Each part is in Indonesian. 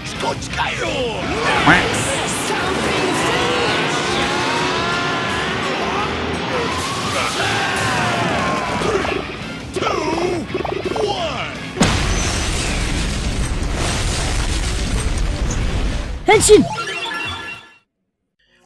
Henshin!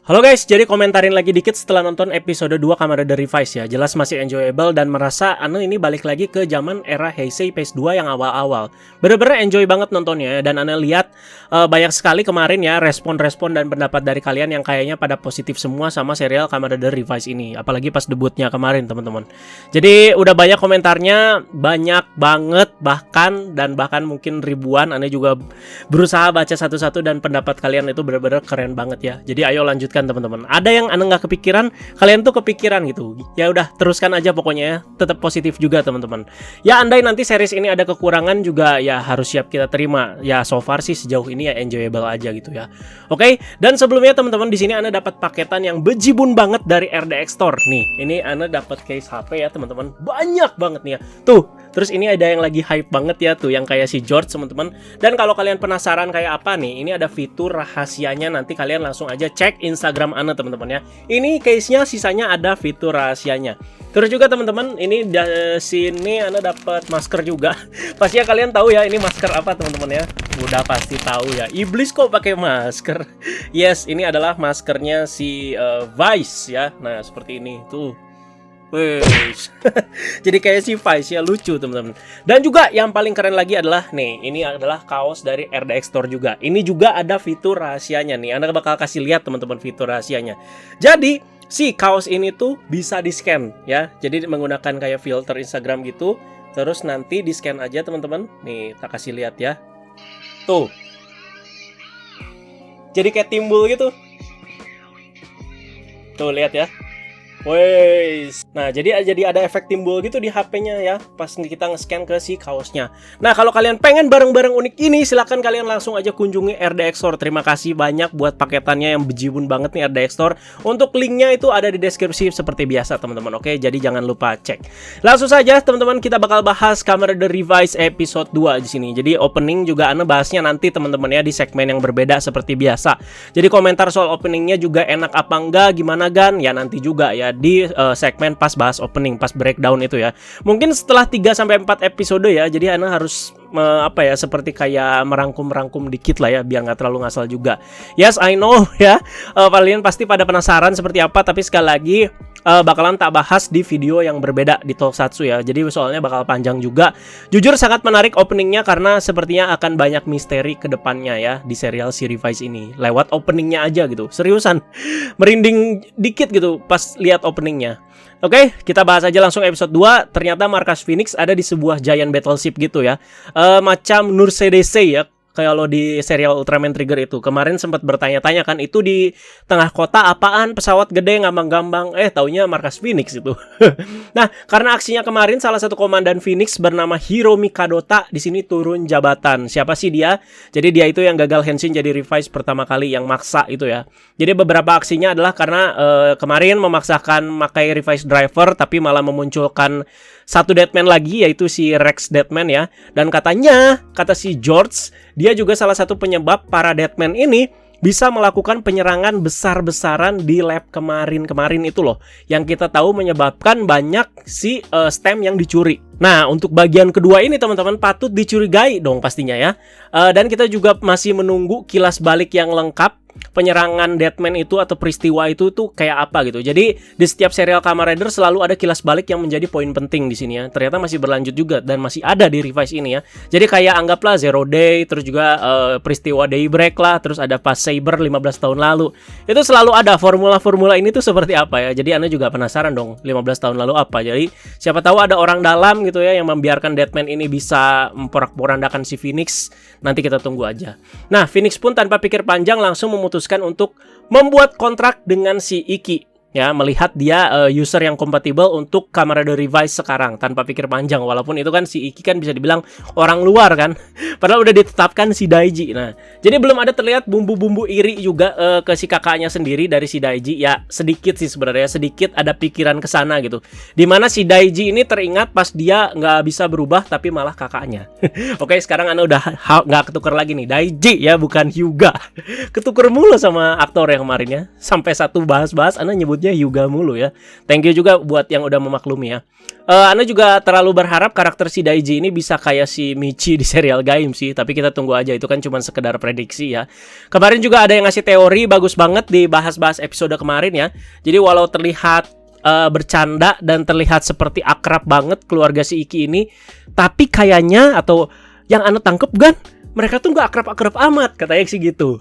Halo guys, jadi komentarin lagi dikit setelah nonton episode 2 Kamen Rider Revised ya. Jelas masih enjoyable dan merasa ini balik lagi ke zaman era Heisei Phase 2 yang awal-awal. Bener-bener enjoy banget nontonnya ya. Dan lihat banyak sekali kemarin ya respon-respon dan pendapat dari kalian yang kayaknya pada positif semua sama serial Kamen Rider Revised ini. Apalagi pas debutnya kemarin teman-teman. Jadi udah banyak komentarnya, banyak banget bahkan mungkin ribuan. Juga berusaha baca satu-satu dan pendapat kalian itu bener-bener keren banget ya. Jadi ayo lanjut teman-teman. Ada yang nggak kepikiran, kalian tuh kepikiran gitu. Ya udah, teruskan aja pokoknya ya. Tetap positif juga teman-teman. Ya andai nanti series ini ada kekurangan juga ya harus siap kita terima. Ya so far sih sejauh ini ya enjoyable aja gitu ya. Oke, dan sebelumnya teman-teman di sini Anda dapat paketan yang bejibun banget dari RDX Store. Nih, ini Anda dapat case HP ya teman-teman. Banyak banget nih ya. Tuh, terus ini ada yang lagi hype banget ya tuh yang kayak si George teman-teman. Dan kalau kalian penasaran kayak apa nih, ini ada fitur rahasianya, nanti kalian langsung aja cek Instagram Ana teman-teman ya. Ini case-nya sisanya ada fitur rahasianya. Terus juga teman-teman, ini di sini Ana dapat masker juga. Pastinya kalian tahu ya ini masker apa teman-teman ya. Udah pasti tahu ya. Iblis kok pakai masker. Yes, ini adalah maskernya si Vice ya. Nah, seperti ini tuh. Jadi kayak si Vice ya, lucu teman-teman. Dan juga yang paling keren lagi adalah nih, ini adalah kaos dari RDX Store juga. Ini juga ada fitur rahasianya nih. Anda bakal kasih lihat teman-teman fitur rahasianya. Jadi si kaos ini tuh bisa di-scan ya. Jadi menggunakan kayak filter Instagram gitu. Terus nanti di-scan aja teman-teman. Nih, tak kasih lihat ya. Tuh. Jadi kayak timbul gitu. Tuh lihat ya. Wes. Nah, jadi ada efek timbul gitu di HP-nya ya pas kita nge-scan ke si kaosnya. Nah, kalau kalian pengen barang-barang unik ini, silahkan kalian langsung aja kunjungi RDX Store. Terima kasih banyak buat paketannya yang bejibun banget nih RDX Store. Untuk linknya itu ada di deskripsi seperti biasa, teman-teman. Oke, jadi jangan lupa cek. Langsung saja, teman-teman, kita bakal bahas Kamen Rider Revised episode 2 di sini. Jadi opening juga Ana bahasnya nanti teman-teman ya di segmen yang berbeda seperti biasa. Jadi komentar soal openingnya juga enak apa enggak, gimana Gan? Ya nanti juga ya di segmen pas bahas opening, pas breakdown itu ya. Mungkin setelah 3-4 episode ya. Jadi Ana harus seperti kayak merangkum dikit lah ya biar nggak terlalu ngasal juga. Yes, I know ya. Kalian pasti pada penasaran seperti apa, tapi sekali lagi bakalan tak bahas di video yang berbeda di Tokusatsu ya. Jadi soalnya bakal panjang juga. Jujur sangat menarik openingnya karena sepertinya akan banyak misteri ke depannya ya di serial si Revised ini. Lewat openingnya aja gitu. Seriusan. Merinding dikit gitu pas lihat openingnya. Oke, kita bahas aja langsung episode 2. Ternyata markas Phoenix ada di sebuah giant battleship gitu ya. Macam Nursedese ya. Kayak lo di serial Ultraman Trigger itu. Kemarin sempat bertanya-tanya kan, itu di tengah kota apaan, pesawat gede ngambang-gambang. Taunya markas Phoenix itu. Nah, karena aksinya kemarin salah satu komandan Phoenix bernama Hiromi Kadota di sini turun jabatan. Siapa sih dia? Jadi dia itu yang gagal Henshin jadi Revised pertama kali, yang maksa itu ya. Jadi beberapa aksinya adalah karena kemarin memaksakan pakai Revised driver tapi malah memunculkan satu Deadman lagi, yaitu si Rex Deadman ya. Dan katanya, kata si George, dia juga salah satu penyebab para Deadman ini bisa melakukan penyerangan besar-besaran di lab kemarin itu loh. Yang kita tahu menyebabkan banyak si stem yang dicuri. Nah, untuk bagian kedua ini teman-teman patut dicurigai dong pastinya ya. Dan kita juga masih menunggu kilas balik yang lengkap penyerangan Deadman itu atau peristiwa itu tuh kayak apa gitu. Jadi di setiap serial Kamen Rider selalu ada kilas balik yang menjadi poin penting di sini ya. Ternyata masih berlanjut juga dan masih ada di Revised ini ya. Jadi kayak anggaplah Zero Day, terus juga peristiwa Daybreak lah, terus ada pas Saber 15 tahun lalu. Itu selalu ada formula-formula ini tuh seperti apa ya. Jadi Anda juga penasaran dong 15 tahun lalu apa. Jadi siapa tahu ada orang dalam gitu ya yang membiarkan Deadman ini bisa memporak-porandakan si Phoenix. Nanti kita tunggu aja. Nah, Phoenix pun tanpa pikir panjang langsung memutuskan untuk membuat kontrak dengan si Iki. ya, melihat dia user yang kompatibel untuk Kamakiri Revice sekarang tanpa pikir panjang, walaupun itu kan si Iki kan bisa dibilang orang luar kan, padahal udah ditetapkan si Daiji. Nah, jadi belum ada terlihat bumbu-bumbu iri juga ke si kakaknya sendiri dari si Daiji. Ya sedikit sih sebenarnya, sedikit ada pikiran ke sana gitu, dimana si Daiji ini teringat pas dia nggak bisa berubah tapi malah kakaknya. Oke, sekarang Ana udah nggak ketukar lagi nih, Daiji ya, bukan Hyuga. Ketukar mulu sama aktor yang kemarin ya, sampai satu bahas-bahas Ana nyebutnya Hyuga mulu ya. Thank you juga buat yang udah memaklumi ya. Ana juga terlalu berharap karakter si Daiji ini bisa kayak si Michi di serial Gaim sih, tapi kita tunggu aja, itu kan cuma sekedar prediksi ya. Kemarin juga ada yang ngasih teori bagus banget di bahas-bahas episode kemarin ya. Jadi walau terlihat bercanda dan terlihat seperti akrab banget keluarga si Iki ini, tapi kayaknya, atau yang Ana tangkep kan, mereka tuh gak akrab-akrab amat, katanya sih gitu.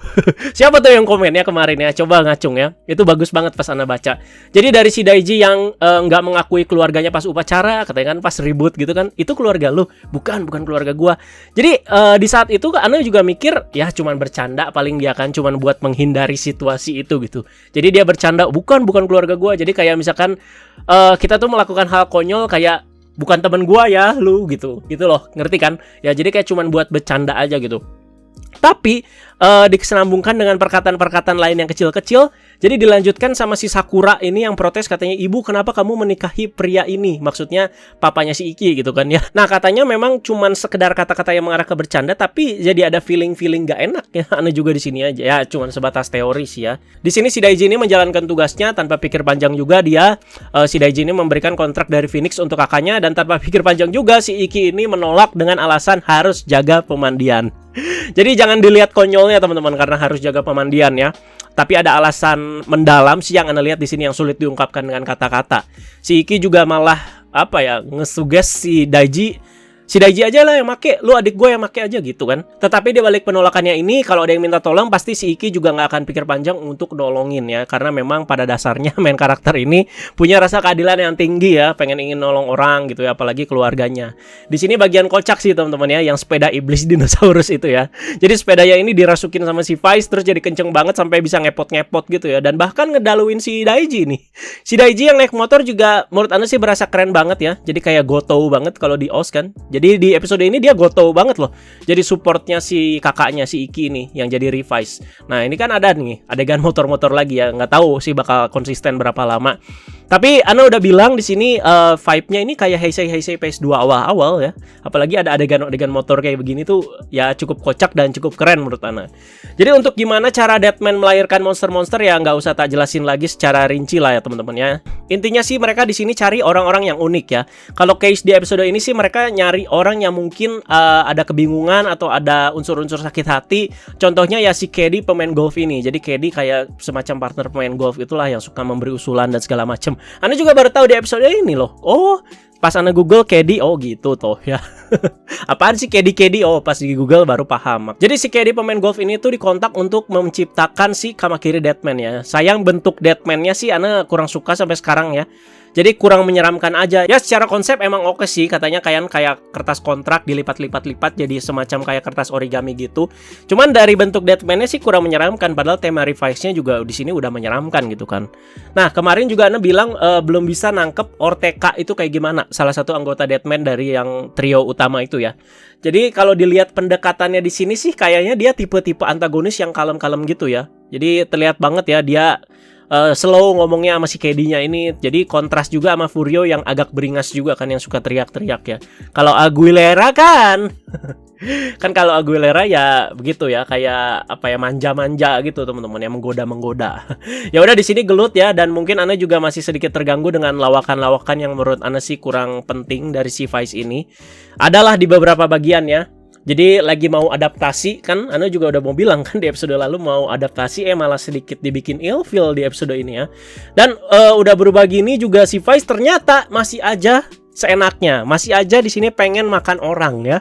Siapa tuh yang komennya kemarin ya? Coba ngacung ya. Itu bagus banget pas Ana baca. Jadi dari si Daiji yang gak mengakui keluarganya pas upacara, katanya kan pas ribut gitu kan, itu keluarga lu, bukan keluarga gua. Jadi di saat itu Ana juga mikir, ya cuman bercanda paling dia kan, cuman buat menghindari situasi itu gitu. Jadi dia bercanda, bukan keluarga gua. Jadi kayak misalkan kita tuh melakukan hal konyol kayak, bukan temen gua ya lu gitu loh, ngerti kan ya. Jadi kayak cuman buat bercanda aja gitu, tapi dikesenambungkan dengan perkataan-perkataan lain yang kecil-kecil. Jadi dilanjutkan sama si Sakura ini yang protes, katanya, ibu kenapa kamu menikahi pria ini, maksudnya papanya si Iki gitu kan ya. Nah katanya memang cuman sekedar kata-kata yang mengarah ke bercanda, tapi jadi ada feeling gak enak ya. Ana juga di sini aja ya, cuman sebatas teori sih ya. Di sini si Daiji ini menjalankan tugasnya tanpa pikir panjang juga dia. Si Daiji ini memberikan kontrak dari Phoenix untuk kakaknya, dan tanpa pikir panjang juga si Iki ini menolak dengan alasan harus jaga pemandian. Jadi jangan dilihat konyolnya teman-teman karena harus jaga pemandian ya. Tapi ada alasan mendalam sih yang Anda lihat di sini yang sulit diungkapkan dengan kata-kata. Si Iki juga malah ngesuges si Daiji. Si Daiji aja lah yang make, lu adik gue yang make aja gitu kan. Tetapi di balik penolakannya ini, kalau ada yang minta tolong, pasti si Iki juga nggak akan pikir panjang untuk nolongin ya. Karena memang pada dasarnya main karakter ini punya rasa keadilan yang tinggi ya, pengen ingin nolong orang gitu ya, apalagi keluarganya. Di sini bagian kocak sih teman-teman ya, yang sepeda iblis dinosaurus itu ya. Jadi sepedanya ini dirasukin sama si Vice, terus jadi kenceng banget sampai bisa ngepot-ngepot gitu ya. Dan bahkan ngedaluin si Daiji nih. Si Daiji yang naik motor juga menurut Anda sih berasa keren banget ya. Jadi kayak Gotou banget kalau di OS kan. Jadi di episode ini dia Gotou banget loh. Jadi supportnya si kakaknya si Iki ini yang jadi Revice. Nah ini kan ada nih adegan motor-motor lagi ya. Nggak tahu sih bakal konsisten berapa lama. Tapi Ana udah bilang di sini vibe-nya ini kayak Heisei PS2 awal-awal ya. Apalagi ada adegan-adegan motor kayak begini tuh ya cukup kocak dan cukup keren menurut Ana. Jadi untuk gimana cara Deadman melahirkan monster-monster ya nggak usah tak jelasin lagi secara rinci lah ya teman-teman ya. Intinya sih mereka di sini cari orang-orang yang unik ya. Kalau case di episode ini sih mereka nyari orang yang mungkin ada kebingungan atau ada unsur-unsur sakit hati. Contohnya ya si Kedi pemain golf ini. Jadi Kedi kayak semacam partner pemain golf itulah yang suka memberi usulan dan segala macam. Ana juga baru tahu di episode ini loh. Oh, pas Ana Google Kedi, oh gitu toh ya. Apaan sih Kedi? Oh, pas di Google baru paham. Jadi si Kedi pemain golf ini tuh dikontak untuk menciptakan si Kamakiri Deadman ya. Sayang bentuk Deadman-nya sih Ana kurang suka sampai sekarang ya. Jadi kurang menyeramkan aja. Ya secara konsep emang oke sih, katanya kayak kertas kontrak dilipat-lipat jadi semacam kayak kertas origami gitu. Cuman dari bentuk Deadman-nya sih kurang menyeramkan, padahal tema Revice-nya juga di sini udah menyeramkan gitu kan. Nah, kemarin juga Ana bilang belum bisa nangkep Orteka itu kayak gimana, salah satu anggota Deadman dari yang trio utama itu ya. Jadi kalau dilihat pendekatannya di sini sih kayaknya dia tipe-tipe antagonis yang kalem-kalem gitu ya. Jadi terlihat banget ya dia slow ngomongnya sama si Kedi-nya ini. Jadi kontras juga sama Furio yang agak beringas juga kan, yang suka teriak-teriak ya. Kalau Aguilera kan kan kalau Aguilera ya begitu ya, kayak manja-manja gitu teman-teman, yang menggoda-menggoda. Ya udah di sini gelut ya, dan mungkin Ana juga masih sedikit terganggu dengan lawakan-lawakan yang menurut Ana sih kurang penting dari si Vice ini. Adalah di beberapa bagian ya. Jadi lagi mau adaptasi kan, Ana juga udah mau bilang kan di episode lalu mau adaptasi, malah sedikit dibikin ilfeel di episode ini ya. Dan udah berubah gini juga si Vice ternyata masih aja seenaknya. Masih aja di sini pengen makan orang ya.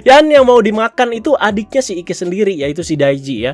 Dan yang mau dimakan itu adiknya si Iki sendiri, yaitu si Daiji ya.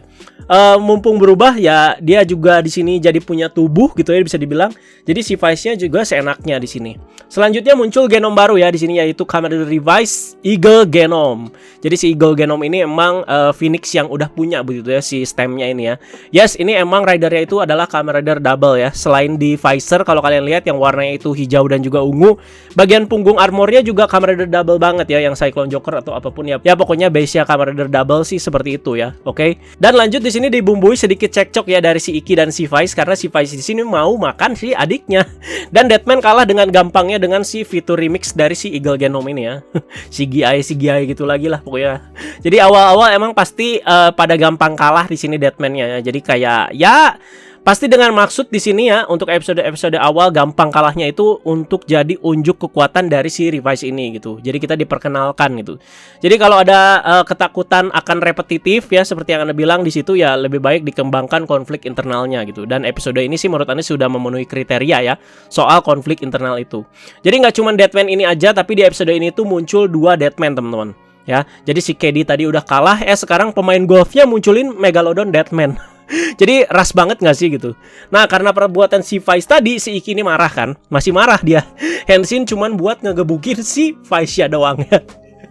Mumpung berubah ya, dia juga di sini jadi punya tubuh gitu ya, bisa dibilang. Jadi si Vice-nya juga seenaknya di sini. Selanjutnya muncul genom baru ya di sini, yaitu Kamen Rider Revised Eagle Genome. Jadi si Eagle Genome ini emang Phoenix yang udah punya begitu ya, si stemnya ini ya. Yes, ini emang ridernya itu adalah Kamen Rider Double ya. Selain di visor kalau kalian lihat yang warnanya itu hijau dan juga ungu, bagian punggung armornya juga Kamen Rider Double banget ya, yang Cyclone Joker atau apapun ya. Ya pokoknya base-nya Kamen Rider Double sih seperti itu ya. Oke. Dan lanjut di sini dibumbui sedikit cekcok ya dari si Iki dan si Vice, karena si Vice di sini mau makan si adiknya. Dan Deadman kalah dengan gampangnya dengan si fitur remix dari si Eagle Genome ini ya. CGI gitu lagi lah pokoknya. Jadi awal-awal emang pasti pada gampang kalah di sini Deadman-nya ya. Jadi kayak ya pasti dengan maksud di sini ya, untuk episode awal gampang kalahnya itu untuk jadi unjuk kekuatan dari si Revise ini gitu. Jadi kita diperkenalkan gitu. Jadi kalau ada ketakutan akan repetitif ya, seperti yang Anda bilang di situ ya, lebih baik dikembangkan konflik internalnya gitu. Dan episode ini sih menurut Anda sudah memenuhi kriteria ya soal konflik internal itu. Jadi nggak cuma Deadman ini aja, tapi di episode ini tuh muncul 2 Deadman teman-teman. Ya, jadi si KD tadi udah kalah, sekarang pemain golfnya munculin Megalodon Deadman. Jadi ras banget gak sih gitu. Nah karena perbuatan si Vice tadi, si Iki ini marah kan. Masih marah dia. Henshin cuman buat ngegebukin si Vice ya doang ya.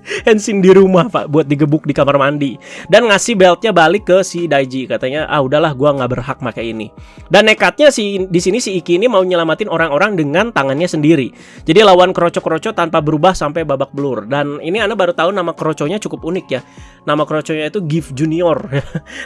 Henshin di rumah pak, buat digebuk di kamar mandi. Dan ngasih beltnya balik ke si Daiji. Katanya udahlah gua gak berhak pakai ini. Dan nekatnya di sini si Iki ini mau nyelamatin orang-orang dengan tangannya sendiri. Jadi lawan kroco-kroco tanpa berubah sampai babak belur. Dan ini Anda baru tahu nama kroconya cukup unik ya. Nama kroconya itu Gift Junior.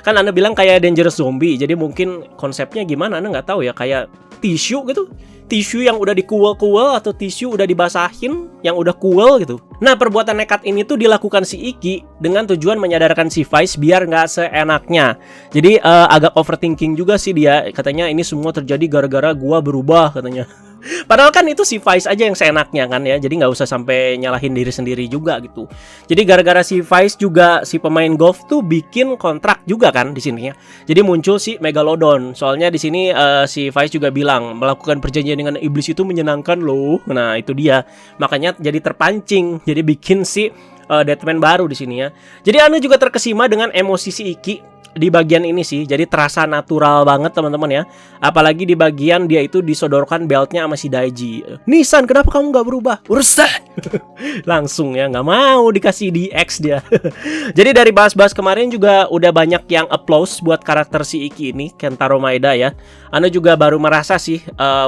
Kan Anda bilang kayak Dangerous Zombie. Jadi mungkin konsepnya gimana Anda nggak tahu ya. Kayak tisu gitu. Tisu yang udah dikuel-kuel atau tisu udah dibasahin yang udah kuel gitu. Nah perbuatan nekat ini tuh dilakukan si Iki dengan tujuan menyadarkan si Vice biar nggak seenaknya. Jadi agak overthinking juga sih dia. Katanya ini semua terjadi gara-gara gua berubah katanya. Padahal kan itu si Vice aja yang seenaknya kan ya. Jadi nggak usah sampai nyalahin diri sendiri juga gitu. Jadi gara-gara si Vice juga si pemain golf tuh bikin kontrak juga kan di sini ya. Jadi muncul si Megalodon. Soalnya di sini si Vice juga bilang melakukan perjanjian dengan iblis itu menyenangkan loh. Nah itu dia. Makanya jadi terpancing. Jadi bikin si Deadman baru di sini ya. Jadi Anda juga terkesima dengan emosi si Iki di bagian ini sih. Jadi terasa natural banget teman-teman ya. Apalagi di bagian dia itu disodorkan beltnya sama si Daiji. Nissan kenapa kamu gak berubah? Urusan. Langsung ya, gak mau dikasih DX dia. Jadi dari bahas-bahas kemarin juga udah banyak yang applause buat karakter si Iki ini, Kentaro Maeda ya. Anda juga baru merasa sih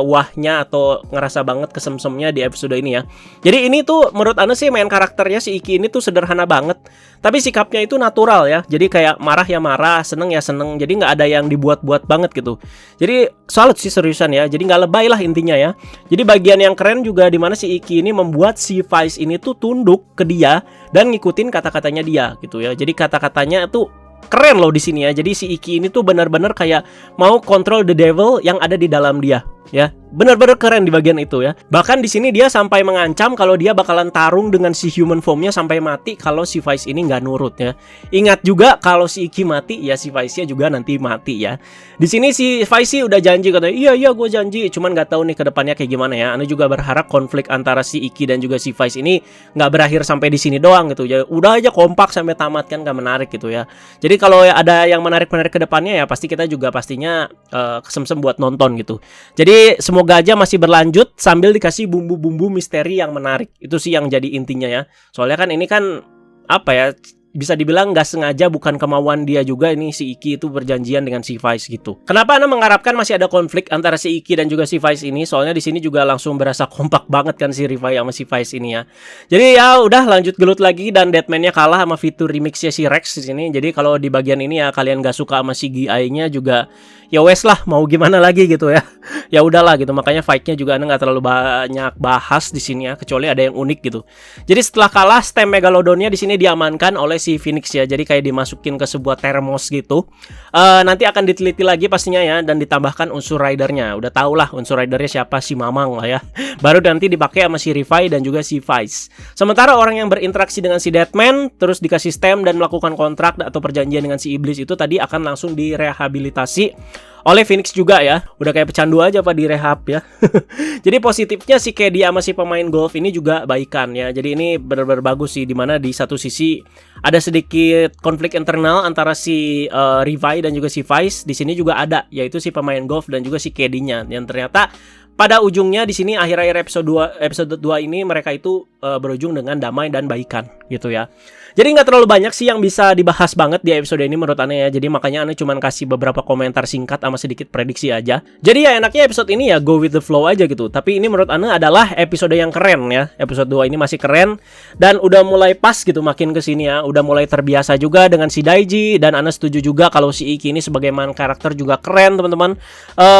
wahnya atau ngerasa banget kesemsemnya di episode ini ya. Jadi ini tuh menurut Anda sih main karakternya si Iki ini tuh sederhana banget, tapi sikapnya itu natural ya. Jadi kayak marah ya marah, seneng ya seneng. Jadi nggak ada yang dibuat-buat banget gitu. Jadi salut sih seriusan ya. Jadi nggak lebay lah intinya ya. Jadi bagian yang keren juga dimana si Iki ini membuat si Vice ini tuh tunduk ke dia dan ngikutin kata-katanya dia gitu ya. Jadi kata-katanya tuh keren loh di sini ya. Jadi si Iki ini tuh benar-benar kayak mau control the devil yang ada di dalam dia ya. Benar-benar keren di bagian itu ya. Bahkan di sini dia sampai mengancam kalau dia bakalan tarung dengan si human formnya sampai mati kalau si Vice ini nggak nurut ya. Ingat juga kalau si Iki mati ya si Vice-nya juga nanti mati ya. Di sini si Vice sih udah janji katanya, iya gue janji. Cuman nggak tahu nih kedepannya kayak gimana ya. Anda juga berharap konflik antara si Iki dan juga si Vice ini nggak berakhir sampai di sini doang gitu ya. Udah aja kompak sampai tamat kan nggak menarik gitu ya. Jadi kalau ada yang menarik-menarik kedepannya ya pasti kita juga pastinya kesemsem buat nonton gitu. Jadi semoga aja masih berlanjut sambil dikasih bumbu-bumbu misteri yang menarik. Itu sih yang jadi intinya ya. Soalnya kan ini kan apa ya, bisa dibilang nggak sengaja, bukan kemauan dia juga ini si Iki itu berjanjian dengan si Vice gitu. Kenapa Anda mengharapkan masih ada konflik antara si Iki dan juga si Vice ini? Soalnya di sini juga langsung berasa kompak banget kan si Revise sama si Vice ini ya. Jadi ya udah lanjut gelut lagi dan Deadman-nya kalah sama fitur remixnya si Rex di sini. Jadi kalau di bagian ini ya kalian nggak suka sama CGI-nya juga ya wes lah, mau gimana lagi gitu ya. Ya udahlah gitu. Makanya fight-nya juga Anda nggak terlalu banyak bahas di sini ya, kecuali ada yang unik gitu. Jadi setelah kalah, stem Megalodonnya di sini diamankan oleh si Phoenix ya. Jadi kayak dimasukin ke sebuah termos gitu. Nanti akan diteliti lagi pastinya ya, dan ditambahkan unsur ridernya. Udah tau lah unsur ridernya siapa, si Mamang lah ya. Baru nanti dipakai sama si Revise dan juga si Vice. Sementara orang yang berinteraksi dengan si Deadman terus dikasih stem dan melakukan kontrak atau perjanjian dengan si iblis itu tadi akan langsung direhabilitasi oleh Phoenix juga ya. Udah kayak pecandu aja Pak di rehab ya. Jadi positifnya si KD sama si pemain golf ini juga baikan ya. Jadi ini benar-benar bagus sih, dimana di satu sisi ada sedikit konflik internal antara si Revi dan juga si Vice. Di sini juga ada, yaitu si pemain golf dan juga si KD-nya, yang ternyata pada ujungnya di sini akhir-akhir episode 2 ini mereka itu berujung dengan damai dan baikan gitu ya. Jadi nggak terlalu banyak sih yang bisa dibahas banget di episode ini menurut Ane ya. Jadi makanya Ane cuma kasih beberapa komentar singkat sama sedikit prediksi aja. Jadi ya enaknya episode ini ya go with the flow aja gitu. Tapi ini menurut Ane adalah episode yang keren ya. Episode 2 ini masih keren dan udah mulai pas gitu makin kesini ya. Udah mulai terbiasa juga dengan si Daiji, dan Ane setuju juga kalau si Iki ini sebagai main karakter juga keren teman-teman.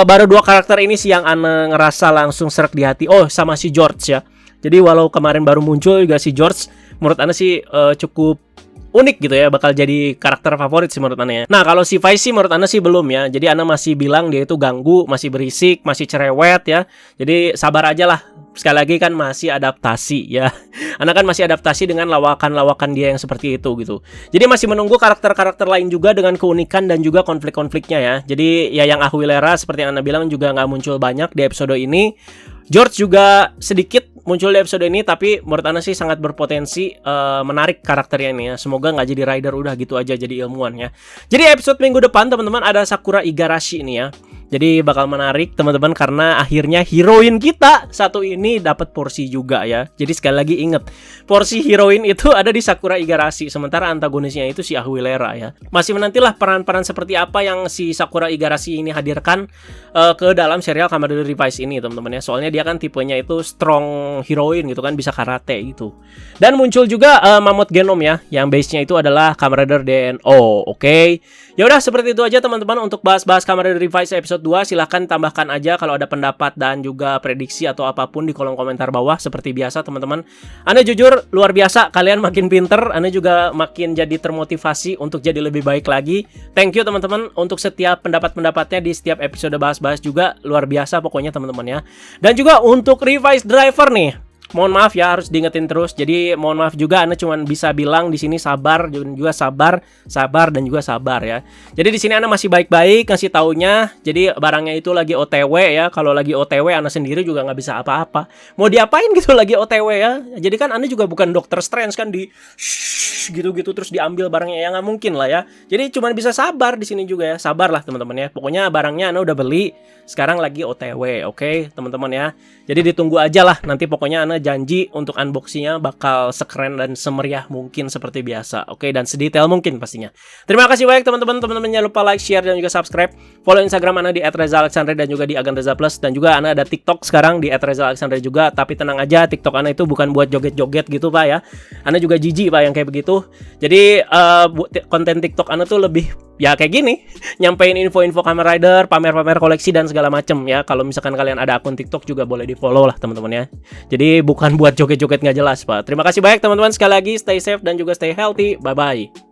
Baru 2 karakter ini sih yang Ane ngerasa langsung serak di hati. Oh, sama si George ya. Jadi walau kemarin baru muncul juga si George, menurut Ane sih cukup unik gitu ya, bakal jadi karakter favorit sih menurut Ane ya. Nah kalau si Vice sih menurut Ane sih belum ya. Jadi Ane masih bilang dia itu ganggu, masih berisik, masih cerewet ya. Jadi sabar aja lah. Sekali lagi kan masih adaptasi ya. Ane kan masih adaptasi dengan lawakan-lawakan dia yang seperti itu gitu. Jadi masih menunggu karakter-karakter lain juga dengan keunikan dan juga konflik-konfliknya ya. Jadi ya yang Aguilera seperti yang Ane bilang juga nggak muncul banyak di episode ini. George juga sedikit muncul di episode ini, tapi menurut Ane sih sangat berpotensi menarik karakternya ini ya. Semoga nggak jadi rider udah gitu aja jadi ilmuwan ya. Jadi episode minggu depan teman-teman ada Sakura Igarashi ini ya. Jadi bakal menarik teman-teman karena akhirnya heroin kita satu ini dapat porsi juga ya. Jadi sekali lagi inget, porsi heroin itu ada di Sakura Igarashi, sementara antagonisnya itu si Aguilera ya. Masih menantilah peran-peran seperti apa yang si Sakura Igarashi ini hadirkan ke dalam serial Kamen Rider Revice ini teman-teman ya. Soalnya dia kan tipenya itu strong heroin gitu kan, bisa karate gitu. Dan muncul juga Mammoth Genome ya, yang base-nya itu adalah Kamen Rider DNO. Oke. Ya udah seperti itu aja teman-teman untuk bahas-bahas Kamen Rider Revice episode 2. Silahkan tambahkan aja kalau ada pendapat dan juga prediksi atau apapun di kolom komentar bawah. Seperti biasa teman-teman, Anda jujur luar biasa, kalian makin pinter, Anda juga makin jadi termotivasi untuk jadi lebih baik lagi. Thank you teman-teman untuk setiap pendapat-pendapatnya di setiap episode bahas-bahas juga, luar biasa pokoknya teman-teman ya. Dan juga untuk Revice Driver nih, mohon maaf ya, harus diingetin terus. Jadi mohon maaf juga, Anda cuma bisa bilang di sini sabar dan juga sabar, sabar dan juga sabar ya. Jadi di sini Anda masih baik-baik ngasih taunya. Jadi barangnya itu lagi OTW ya. Kalau lagi OTW Anda sendiri juga nggak bisa apa-apa. Mau diapain gitu lagi OTW ya. Jadi kan Anda juga bukan Dr. Strange kan di gitu-gitu terus diambil barangnya, ya nggak mungkin lah ya. Jadi cuma bisa sabar di sini juga ya. Sabarlah teman-teman ya. Pokoknya barangnya Anda udah beli, sekarang lagi OTW, oke teman-teman ya. Jadi ditunggu aja lah. Nanti pokoknya Anda janji untuk unboxingnya bakal sekeren dan semeriah mungkin seperti biasa, oke, dan sedetail mungkin pastinya. Terima kasih banyak teman-teman. Teman-teman jangan lupa like, share dan juga subscribe. Follow Instagram Anda di @rezaalexandre dan juga di @aganreza plus, dan juga Anda ada TikTok sekarang di @rezaalexandre juga. Tapi tenang aja, TikTok Anda itu bukan buat joget-joget gitu Pak ya. Anda juga jijik Pak yang kayak begitu. Jadi konten TikTok Anda tuh lebih ya kayak gini, nyampein info-info Kamen Rider, pamer-pamer koleksi dan segala macem ya. Kalau misalkan kalian ada akun TikTok juga boleh di-follow lah teman-teman ya. Jadi bukan buat joget-joget nggak jelas Pak. Terima kasih banyak teman-teman, sekali lagi stay safe dan juga stay healthy. Bye-bye.